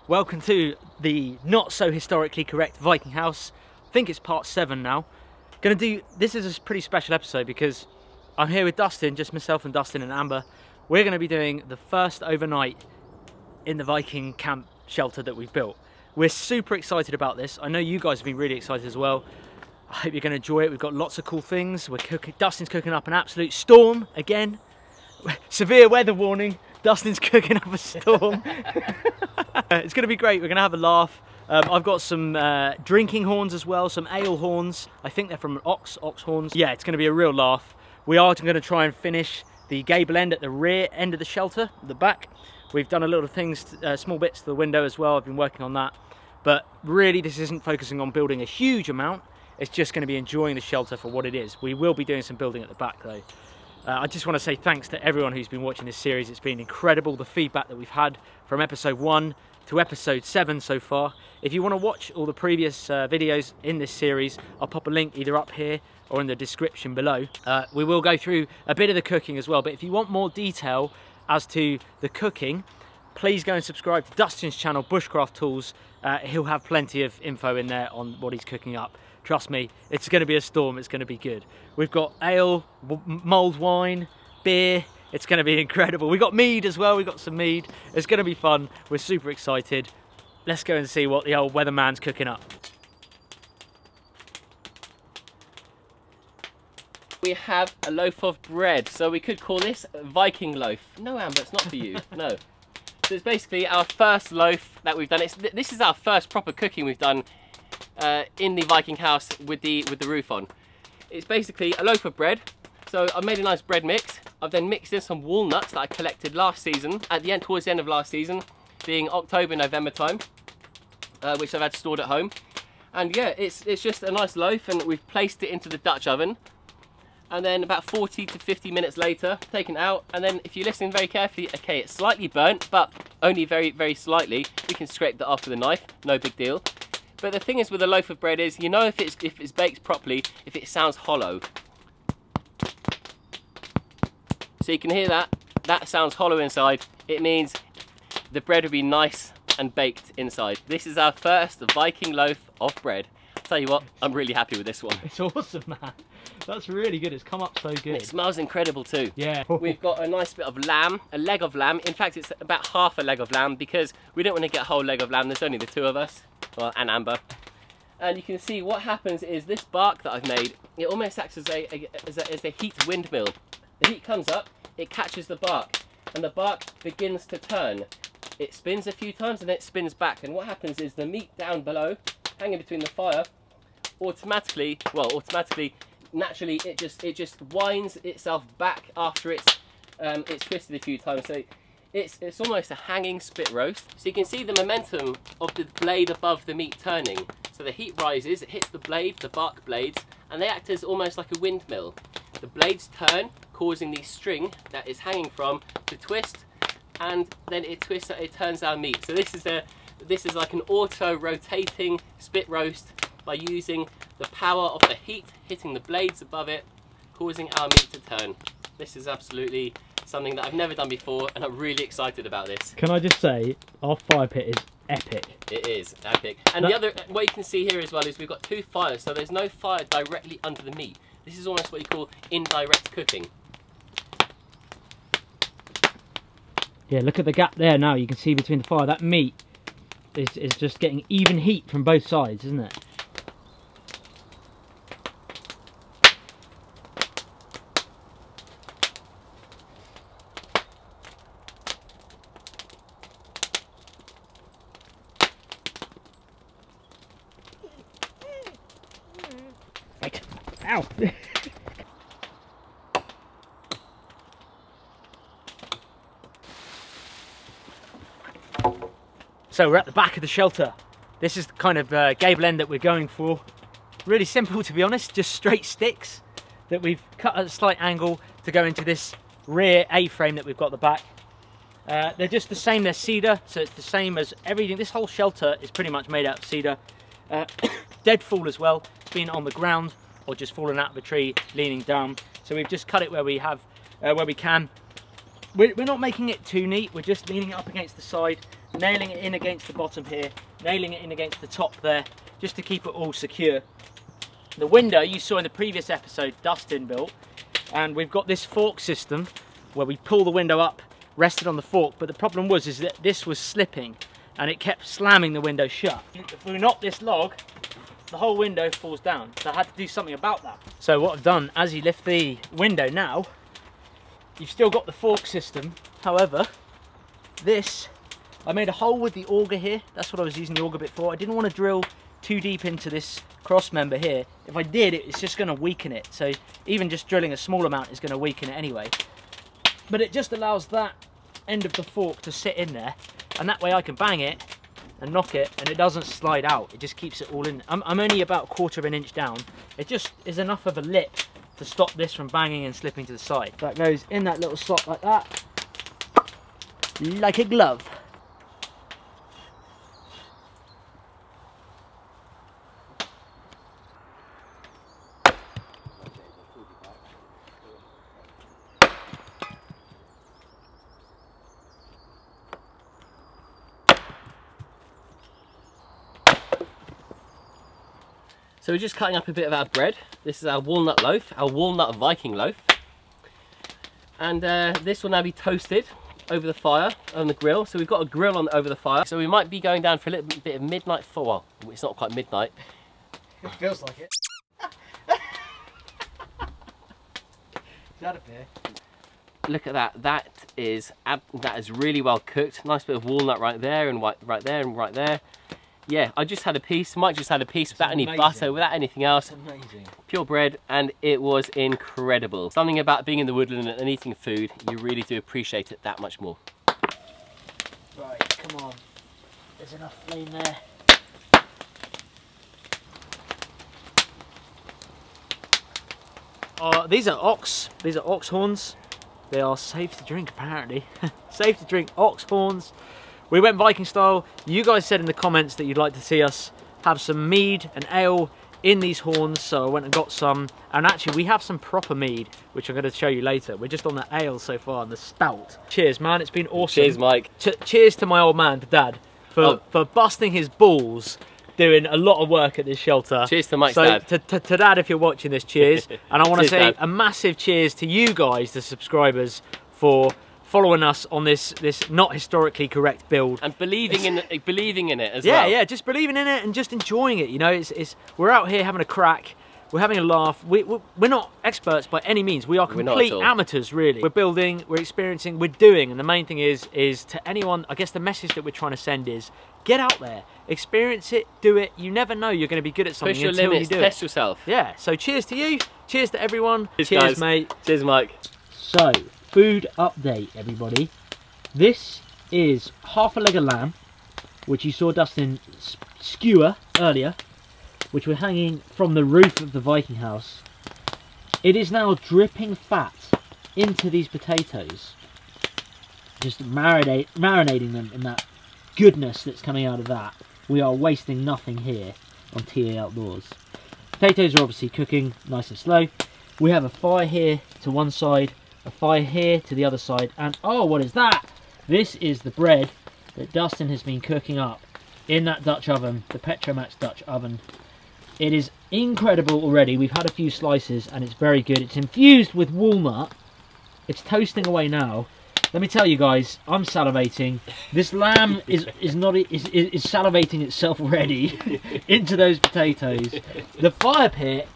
Welcome to the not so historically correct Viking house. I think it's part 7 now. This is a pretty special episode because I'm here with Dustin, just myself and Dustin and Amber. We're going to be doing the first overnight in the Viking camp shelter that we've built. We're super excited about this. I know you guys have been really excited as well. I hope you're going to enjoy it. We've got lots of cool things. Dustin's cooking up an absolute storm again. Severe weather warning. Dustin's cooking up a storm. It's going to be great. We're going to have a laugh. I've got some drinking horns as well, some ale horns. I think they're from ox horns. Yeah, it's going to be a real laugh. We are going to try and finish the gable end at the rear end of the shelter, the back. We've done a lot of things, small bits to the window as well. I've been working on that. But really, this isn't focusing on building a huge amount. It's just going to be enjoying the shelter for what it is. We will be doing some building at the back though. I just want to say thanks to everyone who's been watching this series. It's been incredible, the feedback that we've had from episode 1 to episode 7 so far. If you want to watch all the previous videos in this series, I'll pop a link either up here or in the description below. We will go through a bit of the cooking as well, but if you want more detail as to the cooking, please go and subscribe to Dustin's channel, Bushcraft Tools. He'll have plenty of info in there on what he's cooking up. Trust me, it's going to be a storm, it's going to be good. We've got ale, mulled wine, beer, it's going to be incredible. We've got mead as well, we've got some mead. It's going to be fun, we're super excited. Let's go and see what the old weatherman's cooking up. We have a loaf of bread, so we could call this Viking loaf. No, Amber, it's not for you, no. So it's basically our first loaf that we've done. This is our first proper cooking we've done in the Viking house with the roof on. It's basically a loaf of bread. So I've made a nice bread mix. I've then mixed in some walnuts that I collected last season, towards the end of last season, being October, November time, which I've had stored at home. And yeah, it's just a nice loaf, and we've placed it into the Dutch oven. And then about 40 to 50 minutes later, taken out. And then if you listen very carefully, okay, it's slightly burnt, but only very, very slightly. We can scrape that off with a knife, no big deal. But the thing is with a loaf of bread is, you know if it's baked properly, if it sounds hollow. So you can hear that sounds hollow inside. It means the bread will be nice and baked inside. This is our first Viking loaf of bread. I'll tell you what, I'm really happy with this one. It's awesome, man. That's really good. It's come up so good. It smells incredible too. Yeah. We've got a nice bit of lamb, a leg of lamb. In fact, it's about half a leg of lamb because we don't want to get a whole leg of lamb. There's only the 2 of us, well, and Amber. And you can see what happens is this bark that I've made, it almost acts as a heat windmill. The heat comes up, it catches the bark, and the bark begins to turn. It spins a few times and then it spins back. And what happens is the meat down below, hanging between the fire, naturally it just winds itself back after it's twisted a few times. So it's almost a hanging spit roast. So you can see the momentum of the blade above the meat turning. So the heat rises, it hits the blade, the bark blades, and they act as almost like a windmill. The blades turn, causing the string that is hanging from to twist, and then it turns our meat. So this is like an auto-rotating spit roast by using the power of the heat hitting the blades above it, causing our meat to turn. This is absolutely something that I've never done before, and I'm really excited about this. Can I just say, our fire pit is epic. It is epic. And what you can see here as well is we've got 2 fires, so there's no fire directly under the meat. This is almost what you call indirect cooking. Yeah, look at the gap there now. You can see between the fire. That meat is just getting even heat from both sides, isn't it? Ow! So we're at the back of the shelter. This is the kind of gable end that we're going for. Really simple, to be honest, just straight sticks that we've cut at a slight angle to go into this rear A-frame that we've got at the back. They're just the same, they're cedar, so it's the same as everything. This whole shelter is pretty much made out of cedar. Deadfall as well, being on the ground or just falling out of a tree, leaning down. So we've just cut it where we have, where we can. We're not making it too neat, we're just leaning it up against the side, nailing it in against the bottom here, nailing it in against the top there, just to keep it all secure. The window you saw in the previous episode, Dustin built, and we've got this fork system where we pull the window up, rested on the fork, but the problem was is that this was slipping and it kept slamming the window shut. If we knock this log, the whole window falls down, so I had to do something about that. So what I've done, as you lift the window now, you've still got the fork system, however, this, I made a hole with the auger here, that's what I was using the auger bit for. I didn't want to drill too deep into this cross member here. If I did, it's just going to weaken it, so even just drilling a small amount is going to weaken it anyway. But it just allows that end of the fork to sit in there, and that way I can bang it and knock it and it doesn't slide out, it just keeps it all in. I'm only about 1/4 of an inch down. It just is enough of a lip to stop this from banging and slipping to the side. That goes in that little slot like that, like a glove. So we're just cutting up a bit of our bread. This is our walnut loaf, our walnut Viking loaf. And this will now be toasted over the fire, on the grill. So we've got a grill on over the fire. So we might be going down for a little bit of midnight well, it's not quite midnight. It feels like it. Is that a beer? Look at that, that is really well cooked. Nice bit of walnut right there and right there and right there. Yeah, I just had a piece, Mike just had a piece without any butter, without anything else. Amazing. Pure bread, and it was incredible. Something about being in the woodland and eating food, you really do appreciate it that much more. Right, come on. There's enough flame there. These are ox horns. They are safe to drink apparently. Safe to drink ox horns. We went Viking style. You guys said in the comments that you'd like to see us have some mead and ale in these horns, so I went and got some. And actually we have some proper mead, which I'm going to show you later. We're just on the ale so far and the stout. Cheers, man, it's been awesome. Cheers, Mike. Cheers to my old man, to Dad, for busting his balls doing a lot of work at this shelter. Cheers to Mike's dad. To Dad, if you're watching this, cheers. And I want to say Dad. a massive cheers to you guys, the subscribers, for following us on this not historically correct build and believing in it as yeah, well. Yeah, just believing in it and just enjoying it. You know, we're out here having a crack, we're having a laugh. We're not experts by any means. We are complete amateurs, really. We're building, we're experiencing, we're doing, and the main thing is to anyone. I guess the message that we're trying to send is get out there, experience it, do it. You never know you're going to be good at something. Push your until limits, you do test it. yourself. Yeah. So cheers to you. Cheers to everyone. Cheers, cheers mate. Cheers, Mike. So, food update, everybody. This is half a leg of lamb, which you saw Dustin skewer earlier, which we're hanging from the roof of the Viking house. It is now dripping fat into these potatoes, just marinating them in that goodness that's coming out of that. We are wasting nothing here on TA Outdoors. Potatoes are obviously cooking nice and slow. We have a fire here to one side, a fire here to the other side, and oh, what is that? This is the bread that Dustin has been cooking up in that Dutch oven, the Petromax Dutch oven. It is incredible already. We've had a few slices and it's very good. It's infused with walnut. It's toasting away now. Let me tell you guys, I'm salivating. This lamb is salivating itself already into those potatoes. The fire pit,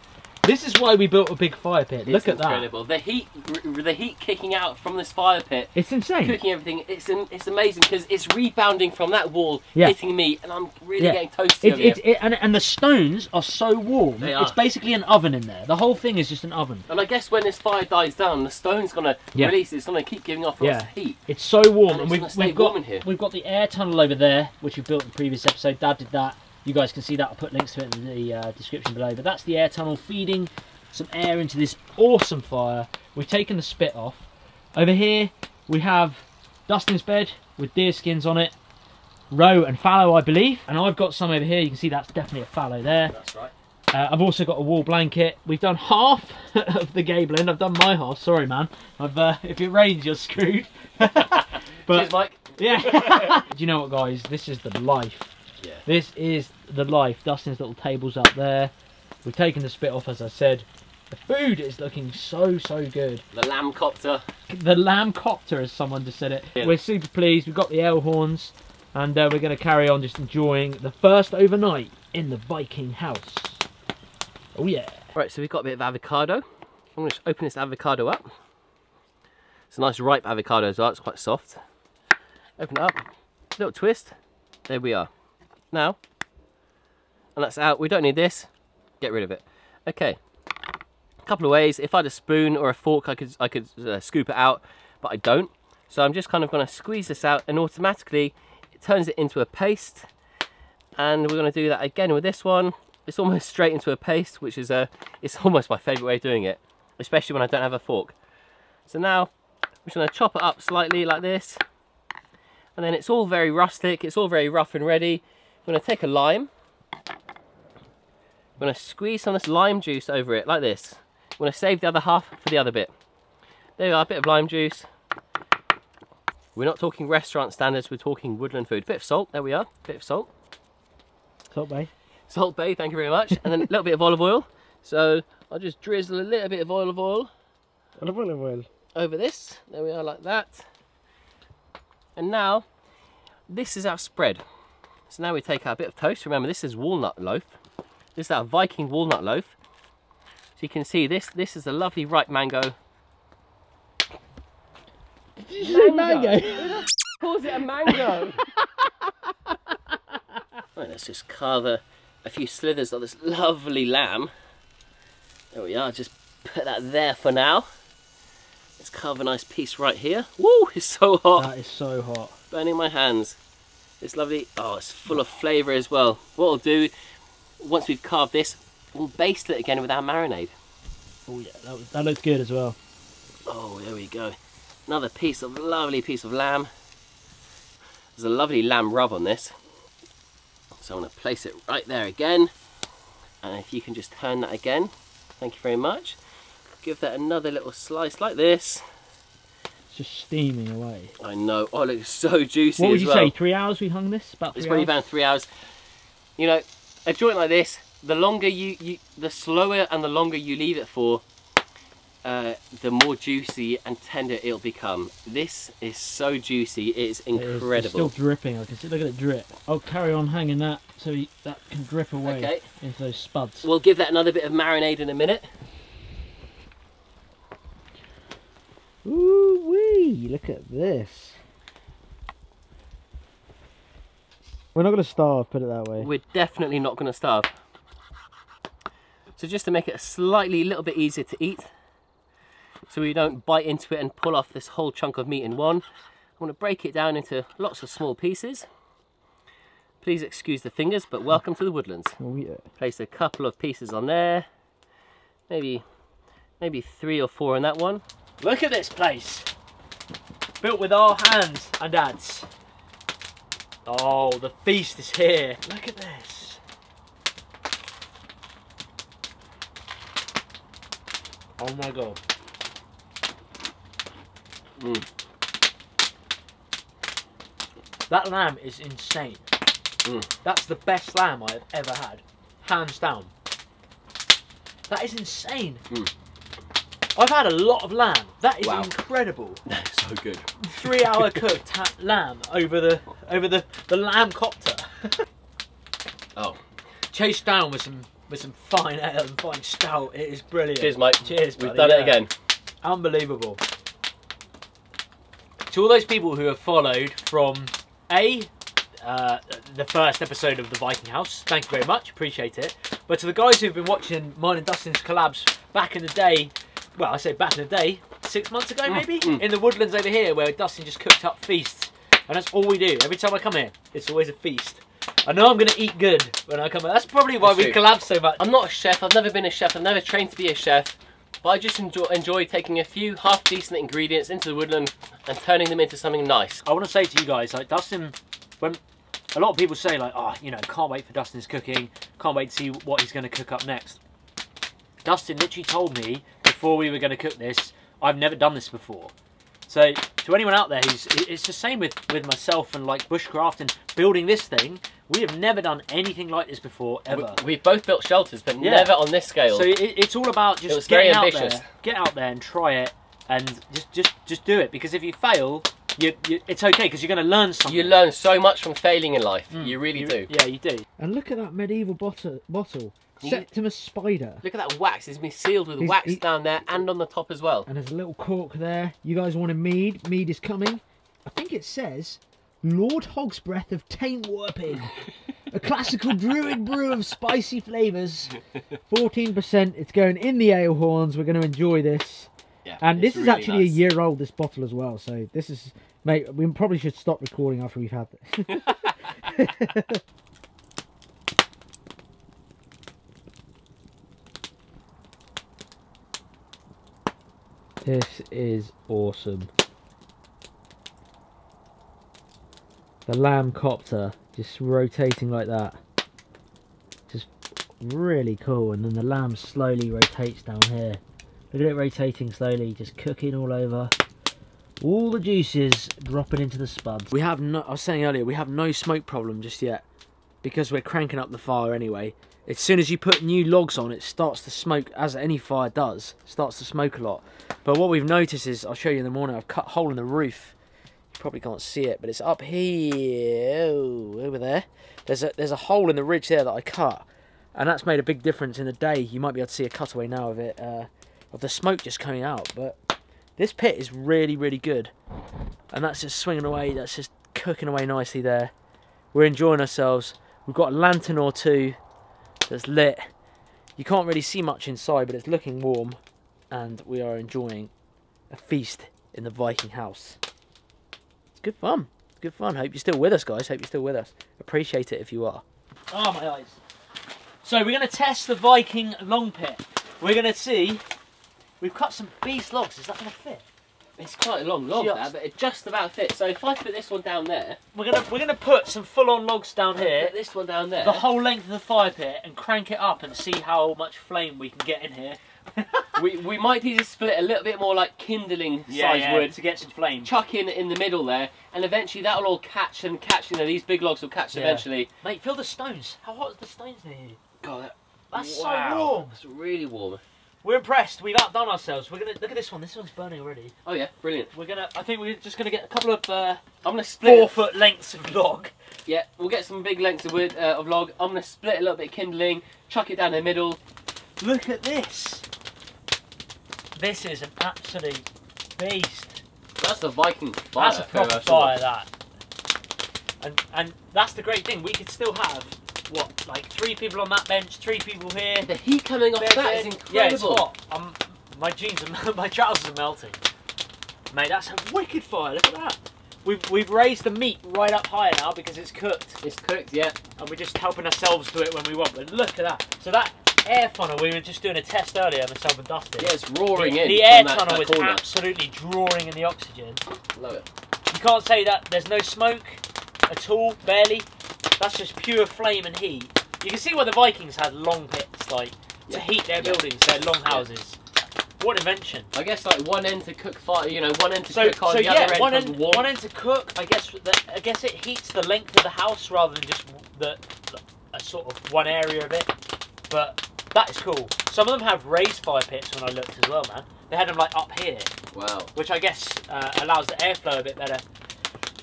This is why we built a big fire pit. Look at incredible. that. The heat kicking out from this fire pit. It's insane. Cooking everything. It's amazing because it's rebounding from that wall, hitting me, and I'm really getting toasty over here. And the stones are so warm. They are. It's basically an oven in there. The whole thing is just an oven. And I guess when this fire dies down, the stone's gonna release. It's gonna keep giving off lots of heat. It's so warm, and we've got the air tunnel over there, which we built in the previous episode. Dad did that. You guys can see that. I'll put links to it in the description below. But that's the air tunnel feeding some air into this awesome fire. We've taken the spit off. Over here we have Dustin's bed with deer skins on it, roe and fallow, I believe. And I've got some over here. You can see that's definitely a fallow there. That's right. I've also got a wall blanket. We've done half of the gable end. I've done my half. Sorry, man. If it rains, you're screwed. But, cheers, Mike. Yeah. Do you know what, guys? This is the life. Yeah. This is the life. Dustin's little table's up there. We've taken the spit off, as I said. The food is looking so good. The lamb copter. The lamb copter, as someone just said it. Yeah. We're super pleased. We've got the ale horns, and we're going to carry on just enjoying the first overnight in the Viking house. Oh yeah. Right, so we've got a bit of avocado. I'm going to just open this avocado up. It's a nice ripe avocado as well. It's quite soft. Open it up. Little twist. There we are. Now, and that's out. We don't need this. Get rid of it. Okay. A couple of ways. If I had a spoon or a fork, I could scoop it out, but I don't. So I'm just kind of going to squeeze this out, and automatically it turns it into a paste. And we're going to do that again with this one. It's almost straight into a paste, which is it's almost my favourite way of doing it, especially when I don't have a fork. So now I'm just going to chop it up slightly like this, and then it's all very rustic. It's all very rough and ready. I'm going to take a lime. I'm going to squeeze some of this lime juice over it like this. I'm going to save the other half for the other bit. There we are, a bit of lime juice. We're not talking restaurant standards, we're talking woodland food. Bit of salt, there we are, bit of salt. Salt Bay. Salt Bay, thank you very much. And then a little bit of olive oil. So I'll just drizzle a little bit of olive oil over this. There we are, like that. And now, this is our spread. So now we take our bit of toast. Remember, this is walnut loaf. This is our Viking walnut loaf. So you can see this is a lovely ripe mango. Did you say mango? Who calls it a mango? Right, let's just carve a few slithers of this lovely lamb. There we are, just put that there for now. Let's carve a nice piece right here. Woo, it's so hot. That is so hot. Burning my hands. It's lovely. Oh, it's full of flavour as well. What we'll do, once we've carved this, we'll baste it again with our marinade. Oh yeah, that looks good as well. Oh, there we go. Another lovely piece of lamb. There's a lovely lamb rub on this. So I'm going to place it right there again. And if you can just turn that again. Thank you very much. Give that another little slice like this. It's just steaming away. I know. Oh, it looks so juicy. What would as you well. say? 3 hours we hung this? About 3 hours? It's probably about 3 hours. You know, a joint like this, the longer the slower and the longer you leave it for, the more juicy and tender it'll become. This is so juicy, it's incredible. It's still dripping, I can see, look at it drip. I'll carry on hanging that so that can drip away into those spuds. We'll give that another bit of marinade in a minute. Ooh wee, look at this. We're not going to starve, put it that way. We're definitely not going to starve. So just to make it a little bit easier to eat, so we don't bite into it and pull off this whole chunk of meat in one, I'm going to break it down into lots of small pieces. Please excuse the fingers, but welcome to the woodlands. Oh yeah. Place a couple of pieces on there, maybe 3 or 4 in that one. Look at this place, built with our hands and Dad's. Oh, the feast is here. Look at this. Oh my god. That lamb is insane. That's the best lamb I have ever had, hands down. That is insane. I've had a lot of lamb. That is incredible. That's so good. 3 hour cooked lamb over the lamb copter. Oh, chased down with some with some fine ale and fine stout. It is brilliant. Cheers, mate. Cheers, buddy. We've done it again. Unbelievable. To all those people who have followed from the first episode of the Viking House, thank you very much, appreciate it. But to the guys who've been watching mine and Dustin's collabs back in the day, well, I say back in the day, 6 months ago maybe, in the woodlands over here where Dustin just cooked up feasts. And that's all we do. Every time I come here, it's always a feast. I know I'm going to eat good when I come here. That's probably why we collab so much. I'm not a chef, I've never been a chef, I've never trained to be a chef. But I just enjoy taking a few half-decent ingredients into the woodland and turning them into something nice. I want to say to you guys, like Dustin, when a lot of people say like, oh, you know, can't wait for Dustin's cooking, can't wait to see what he's going to cook up next. Dustin literally told me before we were going to cook this, I've never done this before. So to anyone out there it's the same with myself and like bushcraft and building this thing. We have never done anything like this before, ever. We've both built shelters, but never on this scale. So it's all about just getting out there, get out there and try it, and just do it. Because if you fail, it's okay, because you're going to learn something. You learn so much from failing in life. You really do. Yeah, you do. And look at that medieval bottle. Septimus spider. Look at that wax. It's been sealed with wax down there and on the top as well. And there's a little cork there. You guys want a mead? Mead is coming. I think it says Lord Hogsbreath of Taint Warping. A classical druid brew of spicy flavours. 14%. It's going in the ale horns. We're going to enjoy this. Yeah, and this is really actually a year old, this bottle as well. So this is, mate, we probably should stop recording after we've had this. This is awesome. The lamb copter just rotating like that. Just really cool. And then the lamb slowly rotates down here. Look at it rotating slowly, just cooking all over. All the juices dropping into the spuds. We have no, I was saying earlier, we have no smoke problem just yet. Because we're cranking up the fire anyway. As soon as you put new logs on, it starts to smoke, as any fire does. It starts to smoke a lot. But what we've noticed is, I'll show you in the morning, I've cut a hole in the roof. You probably can't see it, but it's up here, over there. There's a hole in the ridge there that I cut. And that's made a big difference in the day. You might be able to see a cutaway now of it, of the smoke just coming out. But this pit is really, really good. And that's just swinging away, that's just cooking away nicely there. We're enjoying ourselves. We've got a lantern or two that's lit. You can't really see much inside, but it's looking warm, and we are enjoying a feast in the Viking house. It's good fun. It's good fun. Hope you're still with us, guys. Hope you're still with us. Appreciate it if you are. Oh, my eyes. So we're going to test the Viking long pit. We're going to see. We've cut some beast logs. Is that going to fit? It's quite a long log, that, but it just about fits. So if I put this one down there, we're gonna put some full-on logs down here. Put this one down there. The whole length of the fire pit, and crank it up and see how much flame we can get in here. we might need to split a little bit more like kindling size wood to get some flame. Chuck in the middle there, and eventually that'll all catch. You know, these big logs will catch eventually. Mate, feel the stones. How hot is the stones near here? God, that's so warm. It's really warm. We're impressed. We've outdone ourselves. We're gonna look at this one. This one's burning already. Oh yeah, brilliant. I think we're just gonna get a couple of. I'm gonna split 4-foot lengths of log. Yeah, we'll get some big lengths of wood of log. I'm gonna split a little bit of kindling, chuck it down the middle. Look at this. This is an absolute beast. That's a Viking fire. That's a proper fire, that. And that's the great thing. We could still have. What, like 3 people on that bench, 3 people here. The heat coming off that is incredible. Yeah, it's hot. My jeans and my trousers are melting. Mate, that's a wicked fire. Look at that. We've raised the meat right up higher now because it's cooked. It's cooked, yeah. And we're just helping ourselves do it when we want. But look at that. So that air funnel, we were just doing a test earlier, myself and Dustin. Yeah, it's roaring in. The air tunnel is absolutely drawing in the oxygen. Love it. You can't say that there's no smoke at all, barely. That's just pure flame and heat. You can see why the Vikings had long pits, like, to heat their buildings, their long houses. What invention. I guess, like, one end to cook fire, you know, one end to cook on, the other end warm. One end to cook, I guess it heats the length of the house rather than just a sort of one area of it. But that is cool. Some of them have raised fire pits when I looked as well, man. They had them, like, up here. Wow. Which I guess allows the airflow a bit better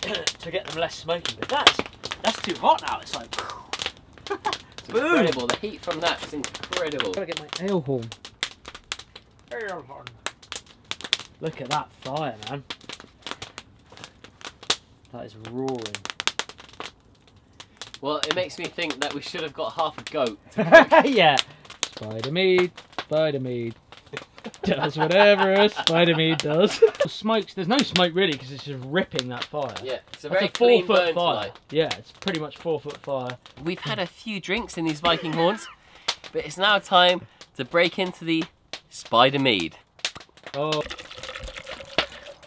to get them less smoky. But that's too hot now. It's like It's incredible. The heat from that is incredible. Gotta get my ale horn. Look at that fire, man. That is roaring. Well, it makes me think that we should have got half a goat. Yeah. Spider meat, spider meat. Does whatever a spider meat does. Smokes, there's no smoke really because it's just ripping that fire. Yeah, it's a That's very a clean 4 foot burn fire. tonight. Yeah, it's pretty much 4 foot fire. We've had a few drinks in these Viking horns, but it's now time to break into the spider mead. Oh.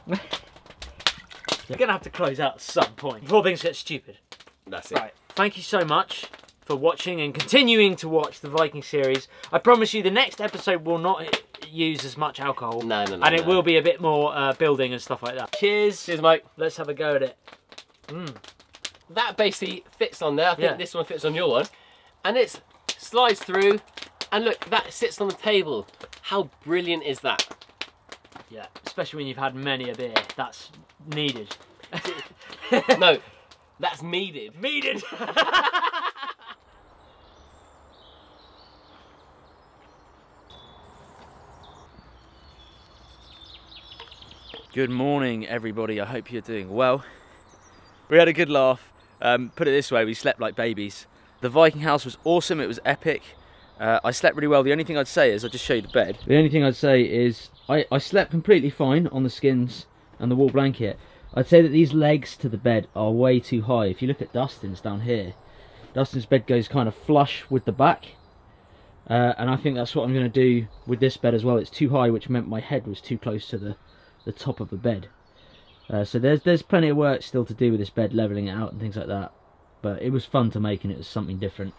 We're gonna have to close out at some point before things get stupid. That's it. Right, thank you so much for watching and continuing to watch the Viking series. I promise you the next episode will not use as much alcohol. No. And it will be a bit more building and stuff like that. Cheers. Cheers, Mike. Let's have a go at it. That basically fits on there. I think Yeah. this one fits on your one. And it slides through. And look, that sits on the table. How brilliant is that? Yeah, especially when you've had many a beer. That's needed. No, that's meaded. Needed. Good morning, everybody. I hope you're doing well. We had a good laugh. Put it this way, we slept like babies. The Viking house was awesome. It was epic. I slept really well. The only thing I'd say is, I'll just show you the bed. The only thing I'd say is I slept completely fine on the skins and the wool blanket. I'd say that these legs to the bed are way too high. If you look at Dustin's down here, Dustin's bed goes kind of flush with the back. And I think that's what I'm going to do with this bed as well. It's too high, which meant my head was too close to the top of the bed. So there's plenty of work still to do with this bed, levelling it out and things like that. But it was fun to make and it was something different.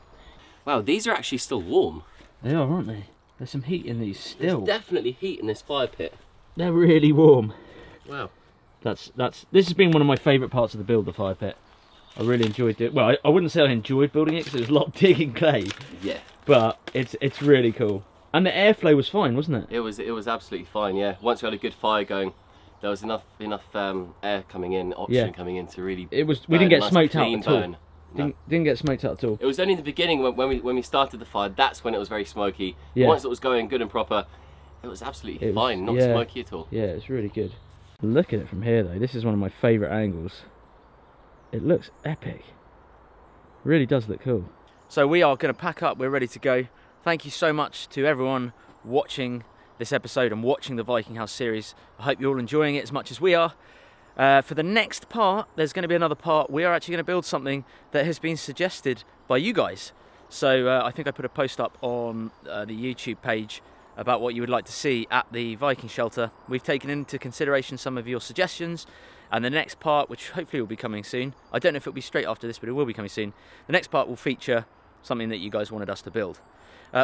Wow, these are actually still warm. They are, aren't they? There's some heat in these still. There's definitely heat in this fire pit. They're really warm. Wow. This has been one of my favourite parts of the build, the fire pit. I really enjoyed it. Well, I wouldn't say I enjoyed building it because it was a lot of digging clay. Yeah. But it's really cool. And the airflow was fine, wasn't it? It was absolutely fine, yeah. Once we had a good fire going, there was enough air coming in, oxygen coming in to really We didn't burn a get nice smoked out clean at all. burn. No. Didn't get smoked out at all. It was only in the beginning when we started the fire, that's when it was very smoky. Yeah. Once it was going good and proper, it was absolutely fine, not smoky at all. Yeah, it's really good. Look at it from here though, this is one of my favourite angles. It looks epic. Really does look cool. So we are going to pack up, we're ready to go. Thank you so much to everyone watching this episode and watching the Viking House series. I hope you're all enjoying it as much as we are. For the next part, there's going to be another part. We are actually going to build something that has been suggested by you guys. So I think I put a post up on the YouTube page about what you would like to see at the Viking shelter. We've taken into consideration some of your suggestions, and the next part, which hopefully will be coming soon, I don't know if it'll be straight after this, but it will be coming soon. The next part will feature something that you guys wanted us to build.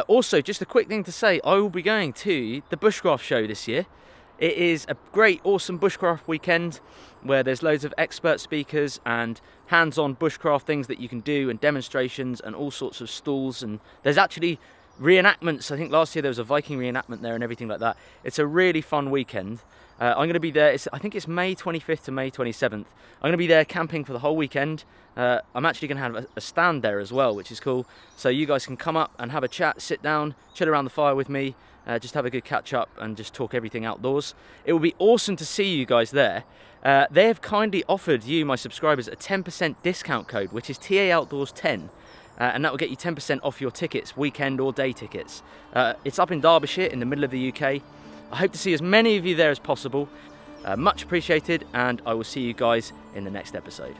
Also, just a quick thing to say, I will be going to the Bushcraft show this year. It is a great, awesome bushcraft weekend where there's loads of expert speakers and hands-on bushcraft things that you can do and demonstrations and all sorts of stalls, and there's actually reenactments. I think last year there was a Viking reenactment there and everything like that. It's a really fun weekend. I'm going to be there, I think it's May 25th to May 27th. I'm going to be there camping for the whole weekend. I'm actually going to have a stand there as well, which is cool. So you guys can come up and have a chat, sit down, chill around the fire with me, just have a good catch up and just talk everything outdoors. It will be awesome to see you guys there. They have kindly offered you, my subscribers, a 10% discount code, which is TA Outdoors 10. And that will get you 10% off your tickets, weekend or day tickets. It's up in Derbyshire, in the middle of the UK. I hope to see as many of you there as possible. Much appreciated, and I will see you guys in the next episode.